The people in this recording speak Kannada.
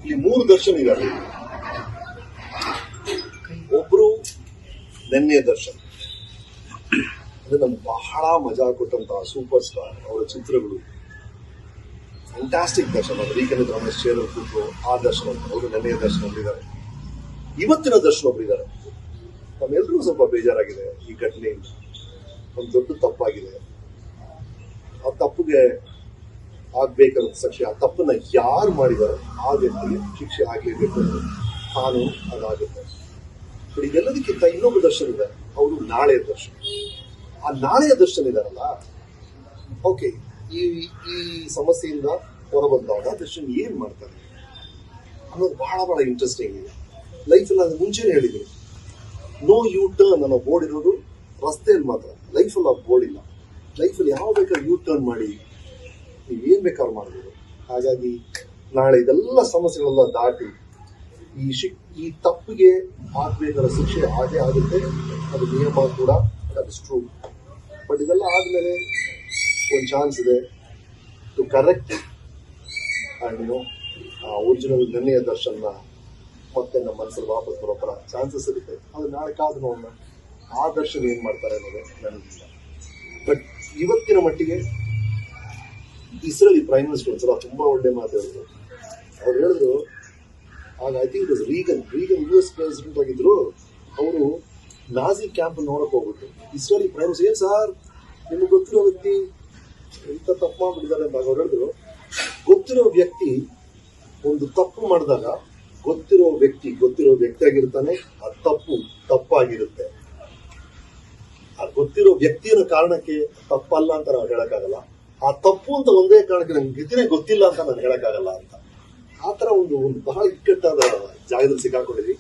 ಇಲ್ಲಿ 3 ದರ್ಶನ್ ಇದ್ದಾರೆ. ಒಬ್ರು ನೆನ್ನೆ ದರ್ಶನ್, ಅಂದ್ರೆ ನಮ್ಗೆ ಬಹಳ ಮಜಾ ಕೊಟ್ಟಂತಹ ಸೂಪರ್ ಸ್ಟಾರ್. ಅವರ ಚಿತ್ರಗಳು ಫ್ಯಾಂಟಾಸ್ಟಿಕ್ ದರ್ಶನ್. ಅವರು ವೀಕೆಂಡ್ ರಮೇಶ್ ಚೇರ್ ಕೂತು ಆ ದರ್ಶನ್ ಅಂತ, ಅವರು ನೆನ್ನೆಯ ದರ್ಶನ್ ಒಬ್ಬರಿದ್ದಾರೆ. ಇವತ್ತಿನ ದರ್ಶನ್ ಒಬ್ಬರಿದ್ದಾರೆ. ನಮ್ಮೆಲ್ಲರಿಗೂ ಸ್ವಲ್ಪ ಬೇಜಾರಾಗಿದೆ ಈ ಘಟನೆಯಿಂದ. ಒಂದು ದೊಡ್ಡ ತಪ್ಪಾಗಿದೆ. ಆ ತಪ್ಪಿಗೆ ಆಗ್ಬೇಕಾದ ಶಿಕ್ಷೆ, ಆ ತಪ್ಪನ್ನ ಯಾರು ಮಾಡಿದಾರೋ ಆ ವ್ಯಕ್ತಿಗೆ ಶಿಕ್ಷೆ ಆಗ್ಲೇಬೇಕು. ಕಾನೂನು ಅದಾಗುತ್ತೆ. ಬಟ್ ಇದೆಲ್ಲದಕ್ಕಿಂತ ಇನ್ನೊಬ್ಬ ದರ್ಶನ್ ಇದೆ, ಅವರು ನಾಳೆಯ ದರ್ಶನ್. ಆ ನಾಳೆಯ ದರ್ಶನ್ ಇದಾರಲ್ಲ, ಓಕೆ, ಈ ಸಮಸ್ಯೆಯಿಂದ ಹೊರಬಂದಾಗ ದರ್ಶನ್ ಏನ್ ಮಾಡ್ತಾರೆ ಅನ್ನೋದು ಬಹಳ ಬಹಳ ಇಂಟ್ರೆಸ್ಟಿಂಗ್ ಇದೆ. ಲೈಫಲ್ಲಿ ನಾನು ಮುಂಚೆನೇ ಹೇಳಿದ್ದೀನಿ, ನೋ ಯೂ ಟರ್ನ್ ಅನ್ನೋ ಬೋರ್ಡ್ ಇರೋದು ರಸ್ತೆಯಲ್ಲಿ ಮಾತ್ರ. ಲೈಫಲ್ಲಿ ಆ ಬೋರ್ಡ್ ಇಲ್ಲ. ಲೈಫಲ್ಲಿ ಯಾವ ಬೇಕಾದ್ರೂ ಯೂ ಟರ್ನ್ ಮಾಡಿ ನೀವೇನ್ ಬೇಕಾದ್ರೂ ಮಾಡ್ಬೋದು. ಹಾಗಾಗಿ ನಾಳೆ ಇದೆಲ್ಲ ಸಮಸ್ಯೆಗಳೆಲ್ಲ ದಾಟಿ ಈ ತಪ್ಪಿಗೆ ಆಗ್ಬೇಕಾದ ಶಿಕ್ಷೆ ಹಾಗೆ ಆಗುತ್ತೆ. ಅದು ನಿಯಮ ಕೂಡ, ದಟ್ ಇಸ್ ಟ್ರೂ. ಬಟ್ ಇದೆಲ್ಲ ಆದ್ಮೇಲೆ ಒಂದು ಚಾನ್ಸ್ ಇದೆ ಟು ಕರೆಕ್ಟ್ ಅಂಡ್ ಒರಿಜಿನಲ್ ನೆನ್ನೆಯ ದರ್ಶನ ಮತ್ತೆ ನಮ್ಮ ಮನಸ್ಸಲ್ಲಿ ವಾಪಸ್ ಬರೋ ಥರ ಚಾನ್ಸಸ್ ಇರುತ್ತೆ. ಅದು ನಾಳೆ ಕಾದು ನೋಡೋಣ ಆ ದರ್ಶನ ಏನ್ ಮಾಡ್ತಾರೆ ಅನ್ನೋದು ನನಗಿಲ್ಲ. ಬಟ್ ಇವತ್ತಿನ ಮಟ್ಟಿಗೆ ಇಸ್ರೇಲಿ ಪ್ರೈಮ್ ಮಿನಿಸ್ಟರ್ ಒಂದ್ಸಲ ತುಂಬಾ ಒಳ್ಳೆ ಮಾತು ಹೇಳಿದ್ರು. ಅವ್ರು ಹೇಳಿದ್ರು, ಆಗ ಐ ಥಿಂಕ್ ರೀಗನ್ US ಪ್ರೆಸಿಡೆಂಟ್ ಆಗಿದ್ರು. ಅವರು ನಾಜಿ ಕ್ಯಾಂಪ್ ನೋಡಕ್ ಹೋಗ್ಬಿಟ್ಟು ಇಸ್ರೇಲಿ ಪ್ರೈಮ್ ಮಿನಿಸ್ಟರ್, ಏನ್ ಸಾರ್ ನಿಮ್ಗೆ ಗೊತ್ತಿರೋ ವ್ಯಕ್ತಿ ಎಂತ ತಪ್ಪು ಮಾಡ್ಬಿಟ್ಟಿದ್ದಾರೆ ಅಂತ ಅವ್ರು ಹೇಳಿದ್ರು. ಗೊತ್ತಿರೋ ವ್ಯಕ್ತಿ ಒಂದು ತಪ್ಪು ಮಾಡಿದಾಗ ಗೊತ್ತಿರೋ ವ್ಯಕ್ತಿ ಆಗಿರ್ತಾನೆ. ಆ ತಪ್ಪಾಗಿರುತ್ತೆ. ಆ ಗೊತ್ತಿರೋ ವ್ಯಕ್ತಿಯ ಕಾರಣಕ್ಕೆ ತಪ್ಪಲ್ಲ ಅಂತ ನಾವು ಹೇಳಕ್ಕಾಗಲ್ಲ. ಆ ತಪ್ಪು ಅಂತ ಒಂದೇ ಕಾರಣಕ್ಕೆ ನಂಗೆ ಗತಿನೇ ಗೊತ್ತಿಲ್ಲ ಅಂತ ನಾನು ಹೇಳಕ್ಕಾಗಲ್ಲ ಅಂತ. ಆ ತರ ಒಂದು ಬಹಳ ಇಕ್ಕಟ್ಟಾದ ಜಾಗದಲ್ಲಿ ಸಿಕ್ಕಾಕೊಂಡಿದ್ವಿ.